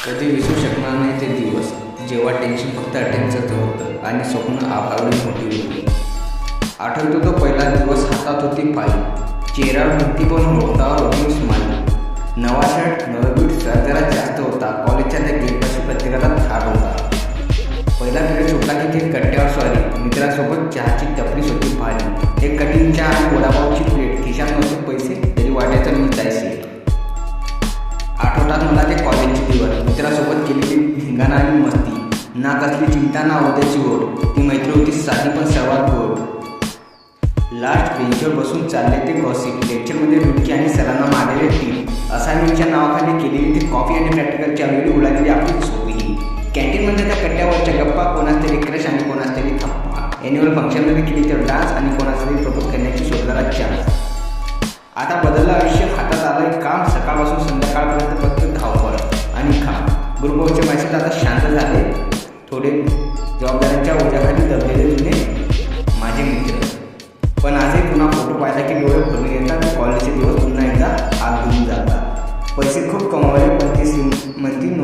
कधी विसरू शकणार नाही ते दिवस, जेव्हा टेन्शन फक्त अटेन्शनचं होतं आणि स्वप्न आपावली मोठी होती. आठवतो तो पहिला दिवस, हातात होती फाईल, चेहऱ्यावर होती पण ओठावर होती स्माईल. नवा शर्ट, नवा बूट, सर जरा जास्त होता. कॉलेजच्या त्या गेटपाशी प्रत्येकाचा थाट होता. पहिला पिरियड सुटला की ते कट्ट्यावर स्वारी, मित्रांसोबत चहाची टपरी होती भारी. एक कठीण चहा आणि वडापावची प्लेट, खिशात नव्हते पैसे तरी वाटायचं मी जायचे. आठवतात मला ते कॉलेजचे दिवस, मित्रासोबत केलेली धिंगाणा आणि मस्ती, ना कसली चिंता ना उद्याची ओढ. ती मैत्री होती साधी पण सर्वात गोड. लास्ट बेंचवर बसून चालले ते गॉसिप, लेक्चरमध्ये डुबकी आणि सरांना मारलेले टीम, असाइनमेंटच्या नावाखाली केलेली ती कॉफी आणि प्रॅक्टिकलच्या वेळी उडालेली आपली झोपही. कॅन्टीनमध्ये त्या कट्ट्यावरच्या गप्पा, कोणाच तरी क्रश आणि कोणाच तरी थप्पा. ॲन्युअल फंक्शनमध्ये केली तर डान्स आणि कोणाच तरी प्रपोज करण्याची शोधणारा चान्स. आता बदललं आयुष्य, हातात आलंय काम, सकाळपासून संध्याकाळपर्यंत फक्त धावपळ आणि काम. ग्रुपवरचे मेसेज आता शांत झाले, थोडे जबाबदाऱ्यांच्या ओझ्याखाली दबलेले जुने माझे मित्र. पण आजही पुन्हा फोटो पाहिला की डोळे भरून येतात. कॉलेजचे दिवस पुन्हा एकदा आग घेऊन जातात. पैसे खूप कमावले पण ती श्रीमंती